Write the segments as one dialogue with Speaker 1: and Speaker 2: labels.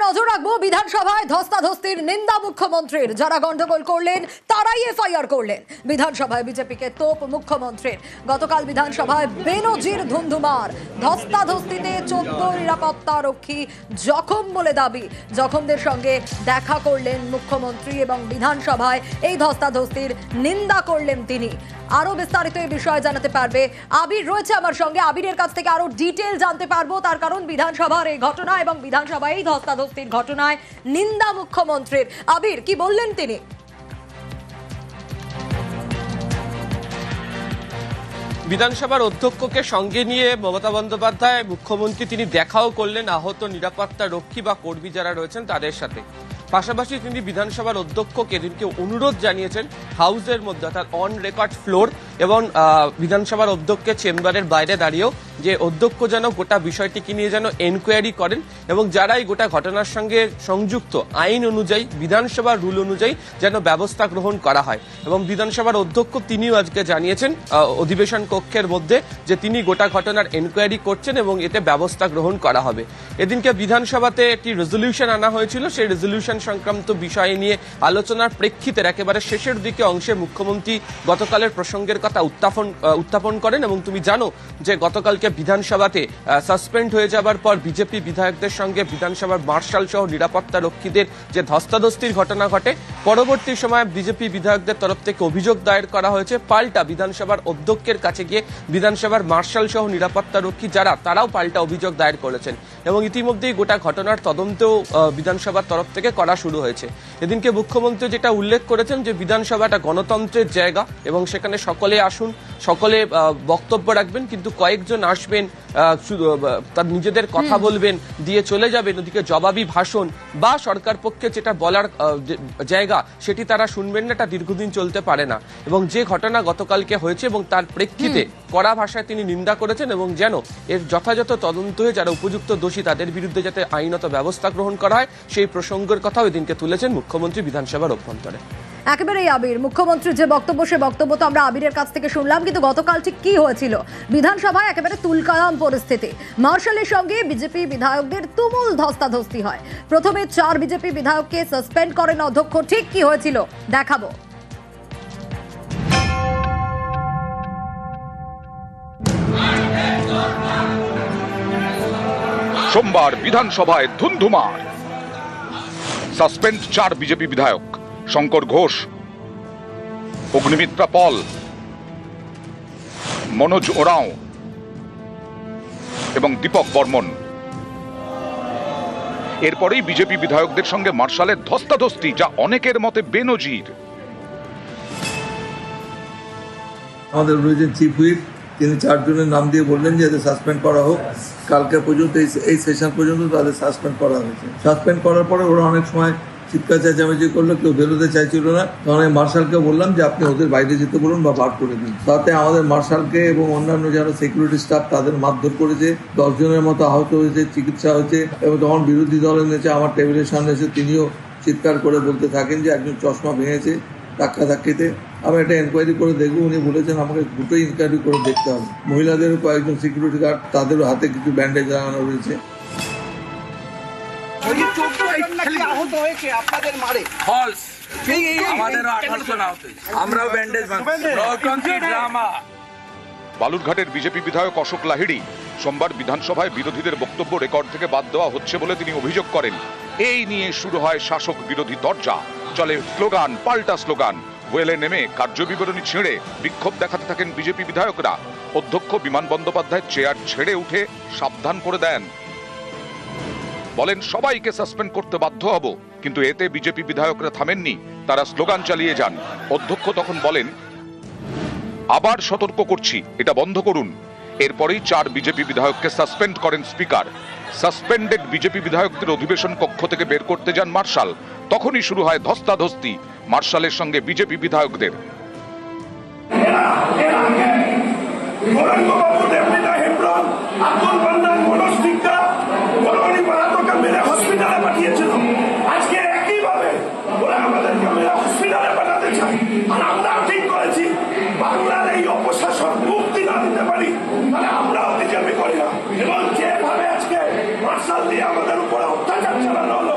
Speaker 1: নজর রাখবো বিধানসভায় ধস্তাধস্তির নিন্দা মুখ্যমন্ত্রীর। যারা গন্ডগোল করলেন তারাই এফআইআর করলেন। বিধানসভায় বিজেপিকে তোপ মুখ্যমন্ত্রীর। গতকাল বিধানসভায় বেনজির ধুন্ধুমার। ধস্তাধস্তিতে 14 নিরাপত্তা রক্ষী জখম বলে দাবি। জখমদের সঙ্গে দেখা করলেন মুখ্যমন্ত্রী এবং বিধানসভায় এই ধস্তাধস্তির নিন্দা করলেন তিনি। আরো বিস্তারিত এই বিষয়ে জানাতে পারবে আবির রয়েছে আমার সঙ্গে। আবিরের কাছ থেকে আরো ডিটেইল জানতে পারবো, তার কারণ বিধানসভার এই ঘটনা এবং বিধানসভায় এই ধস্তাধস্তির ঘটনায় নিন্দা মুখ্যমন্ত্রীর। আবির, কি বললেন তিনি?
Speaker 2: বিধানসভার অধ্যক্ষকে সঙ্গে নিয়ে মমতা বন্দ্যোপাধ্যায় মুখ্যমন্ত্রী তিনি দেখাও করলেন আহত নিরাপত্তা রক্ষী বা কর্মী যারা রয়েছেন তাদের সাথে। পাশাপাশি তিনি বিধানসভার অধ্যক্ষকে দিনকে অনুরোধ জানিয়েছেন হাউসের মধ্যে অর্থাৎ অন রেকর্ড ফ্লোর এবং বিধানসভার অধ্যক্ষের চেম্বারের বাইরে দাঁড়িয়েও যে অধ্যক্ষ যেন গোটা বিষয়টিকে নিয়ে যেন এনকোয়ারি করেন এবং যারা এই গোটা ঘটনার সঙ্গে সংযুক্ত আইন অনুযায়ী বিধানসভার রুল অনুযায়ী যেন ব্যবস্থা গ্রহণ করা হয়। এবং বিধানসভার অধ্যক্ষ তিনিও আজকে জানিয়েছেন অধিবেশন কক্ষের মধ্যে যে তিনি গোটা ঘটনার এনকোয়ারি করছেন এবং এতে ব্যবস্থা গ্রহণ করা হবে। এদিনকে বিধানসভাতে একটি রেজলিউশন আনা হয়েছিল, সেই রেজলিউশন সংক্রান্ত বিষয় নিয়ে আলোচনার প্রেক্ষিতে একেবারে শেষের দিকে অংশে মুখ্যমন্ত্রী গতকালের প্রসঙ্গের কথা উত্থাপন করেন। এবং তুমি জানো যে গতকালকে বিধানসভাতে সাসপেন্ড হয়ে যাবার পর বিজেপি বিধায়কদের সঙ্গে বিধানসভার মার্শাল সহ নিরাপত্তা রক্ষীদের যে ধস্তাধস্তির ঘটনা ঘটে, পরবর্তী সময়ে বিজেপি বিধায়কদের তরফ থেকে অভিযোগ দায়ের করা হয়েছে। পাল্টা বিধানসভার অধ্যক্ষের কাছে গিয়ে বিধানসভার মার্শাল সহ নিরাপত্তা রক্ষী যারা তারাও পাল্টা অভিযোগ দায়ের করেছেন এবং ইতিমধ্যেই গোটা ঘটনার তদন্তও বিধানসভার তরফ থেকে করা শুরু হয়েছে। এদিনকে মুখ্যমন্ত্রী যেটা উল্লেখ করেছেন যে বিধানসভাটা গণতন্ত্রের জায়গা এবং সেখানে সকলে আসুন, সকলে বক্তব্য রাখবেন, কিন্তু কয়েকজন আসবেন তার নিজেদের কথা বলবেন দিয়ে চলে যাবেন, ওদিকে জবাবি ভাষণ বা সরকার পক্ষে যেটা বলার জায়গা সেটি তারা শুনবেন না, এটা দীর্ঘদিন চলতে পারে না। এবং যে ঘটনা গতকালকে হয়েছে এবং তার প্রেক্ষিতে কড়া ভাষায় তিনি নিন্দা করেছেন এবং যেন এর যথাযথ তদন্ত হয়ে যারা উপযুক্ত দোষী তাদের বিরুদ্ধে যাতে আইনত ব্যবস্থা গ্রহণ করা হয় সেই প্রসঙ্গের কথাও এদিনকে তুলেছেন মুখ্যমন্ত্রী বিধানসভার অভ্যন্তরে।
Speaker 1: একেবারেই আবির, মুখ্যমন্ত্রীর যে বক্তব্য সে বক্তব্য তো আমরা আবিরের কাছ থেকে শুনলাম, কিন্তু গতকাল ঠিক কি হয়েছিল বিধানসভায়? একেবারে তুলকালাম পরিস্থিতি। মার্শালের সঙ্গে বিজেপি বিধায়কদের তুমুল ধস্তাধস্তি হয়। প্রথমে 4 বিজেপি বিধায়ককে সাসপেন্ড করেন অধ্যক্ষ। ঠিক কি হয়েছিল দেখাবো।
Speaker 3: সোমবার বিধানসভায় ধুন্ধুমার। সাসপেন্ড 4 বিজেপি বিধায়ক, শঙ্কর ঘোষ, অগ্নিমিত্রা পল, মনোজ ওরাঁও এবং দীপক বর্মন। এরপরেই বিজেপি বিধায়কদের সঙ্গে মার্শালের ধস্তাধস্তি, যা অনেকের মতে বেনজির।
Speaker 4: আমাদের রয়েছেন চিফ হুইপ, তিনি 4 জনের নাম দিয়ে বললেন যে এদের সাসপেন্ড করা হোক। কালকে পর্যন্ত এই সেশন পর্যন্ত তাদের সাসপেন্ড করা হয়েছে। সাসপেন্ড করার পরে ওরা অনেক সময় চিৎকার চেঁচামেচি করলো, কেউ বেরোতে চাইছিল না। তখন আমি মার্শালকে বললাম যে আপনি ওদের বাইরে যেতে বলুন বা বার করে দিন। তাতে আমাদের মার্শালকে এবং অন্যান্য যারা সিকিউরিটি স্টাফ তাদের মারধর করেছে। 10 জনের মতো আহত হয়েছে, চিকিৎসা হয়েছে। এবং তখন বিরোধী দলের নেতা আমার টেবিলের সামনে এসে তিনিও চিৎকার করে বলতে থাকেন যে একজন চশমা ভেঙেছে ধাক্কাধাক্কিতে। আমি একটা এনকোয়ারি করে দেখবো। উনি বলেছেন আমাকে দুটোই ইনকোয়ারি করে দেখতে হবে। মহিলাদেরও কয়েকজন সিকিউরিটি গার্ড, তাদেরও হাতে কিছু ব্যান্ডেজ লাগানো রয়েছে।
Speaker 3: বালুরঘাটের বিজেপি বিধায়ক অশোক লাহিড়ী সোমবার বিধানসভায় বিরোধীদের বক্তব্য রেকর্ড থেকে বাদ দেওয়া হচ্ছে বলে তিনি অভিযোগ করেন। এই নিয়ে শুরু হয় শাসক বিরোধী তরজা। চলে স্লোগান, পাল্টা স্লোগান। ওয়েলে নেমে কার্যবিবরণী ছেড়ে বিক্ষোভ দেখাতে থাকেন বিজেপি বিধায়করা। অধ্যক্ষ বিমান বন্দ্যোপাধ্যায় চেয়ার ছেড়ে উঠে সাবধান করে দেন, বলেন সবাইকে সাসপেন্ড করতে বাধ্য হব। কিন্তু এতে বিজেপি বিধায়করা থামেননি, তারা স্লোগান চালিয়ে যান। অধ্যক্ষ তখন বলেন আবার সতর্ক করছি, এটা বন্ধ করুন। এরপরেই 4 বিজেপি বিধায়ককে সাসপেন্ড করেন স্পিকার। সাসপেন্ডেড বিজেপি বিধায়কদের অধিবেশন কক্ষ থেকে বের করতে যান মার্শাল। তখনই শুরু হয় ধস্তাধস্তি মার্শালের সঙ্গে বিজেপি বিধায়কদের।
Speaker 5: বাংলার এই অপশাসন মুক্তি না দিতে পারি তাহলে আমরাও বিজেপি করি না। এবং যেভাবে আজকে মার্শাল দিয়ে আমাদের উপরে অত্যাচার চালানো হলো,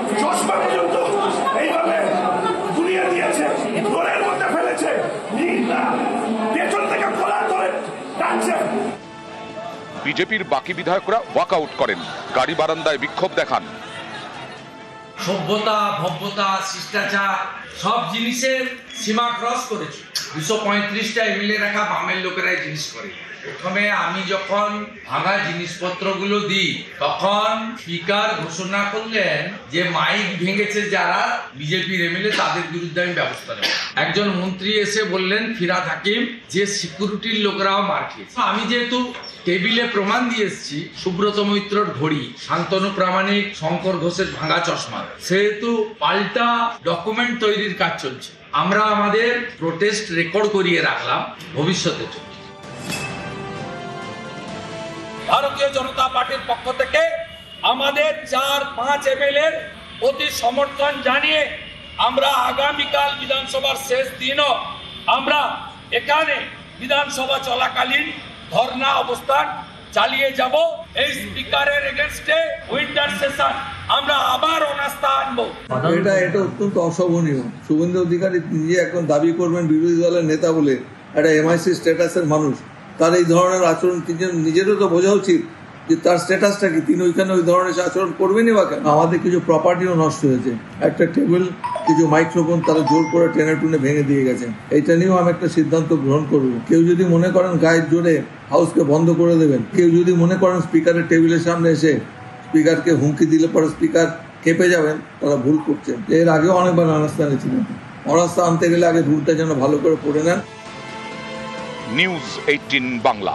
Speaker 3: বিজেপির বাকি বিধায়করা ওয়াকআউট করেন, গাড়ি বারান্দায় বিক্ষোভ দেখান।
Speaker 6: সভ্যতা, ভব্যতা, শিষ্টাচার সব জিনিসের সীমা ক্রস করেছে। 235টা এমএলএ রাখা বামের লোকেরাই জিনিস করে। প্রথমে আমি যখন ভাঙা জিনিসপত্রগুলো দিই তখন স্পিকার ঘোষণা করলেন যে মাইক ভেঙেছে যারা বিজেপির এমএলএ তাদের বিরুদ্ধে আমি ব্যবস্থা নেব। একজন মন্ত্রী এসে বললেন ফিরাদ হাকিম যে সিকিউরিটির লোকরাও মার খেয়েছে। আমি যেহেতু টেবিলে প্রমাণ দিয়ে এসেছি সুব্রত মৈত্রর ঘড়ি, শান্তনু প্রামাণিক, শঙ্কর ঘোষের ভাঙা চশমা, সেহেতু পাল্টা ডকুমেন্ট তৈরির কাজ চলছে। আমরা আমাদের প্রোটেস্ট রেকর্ড করিয়ে রাখলাম ভবিষ্যতে। ভারতীয় জনতা পার্টির পক্ষ থেকে আমাদের 4-5 এমএলএ প্রতি সমর্থন জানিয়ে আমরা আগামীকাল বিধানসভার শেষ দিনও আমরা এখানে বিধানসভা চলাকালীন ধর্ণা অবস্থান চালিয়ে যাব। এই স্পিকারের এগেইনস্টে উইন্টার সেশন আমরা আবার অনাস্থা আনবো।
Speaker 4: এটা অত্যন্ত অশোভনীয়। শুভেন্দু অধিকারী নিজে এখন দাবি করবেন বিরোধী দলের নেতা বলে, একটা এমআইসি স্ট্যাটাসের মানুষ, তার এই ধরনের আচরণ নিজেরও তো বোঝা উচিত যে তার স্ট্যাটাসটা কি, তিনি ওইখানে ওই ধরনের আচরণ করবেনই বা কেন। আমাদের কিছু প্রপার্টিও নষ্ট হয়েছে, একটা টেবিল, কিছু মাইক্রোফোন তারা জোর করে টেনে টুনে ভেঙে দিয়ে গেছে। এটা নিয়েও আমি একটা সিদ্ধান্ত গ্রহণ করব। কেউ যদি মনে করেন গায়ের জোরে হাউসকে বন্ধ করে দেবেন, কেউ যদি মনে করেন স্পিকারের টেবিলের সামনে এসে স্পিকারকে হুমকি দিলে পরে স্পিকার কেঁপে যাবেন, তারা ভুল করছেন। এর আগেও অনেকবার অনাস্থা এনেছিলেন। অনাস্থা আনতে গেলে আগে ভুলটা যেন ভালো করে পড়ে নেন।
Speaker 3: নিউজ 18 বাংলা।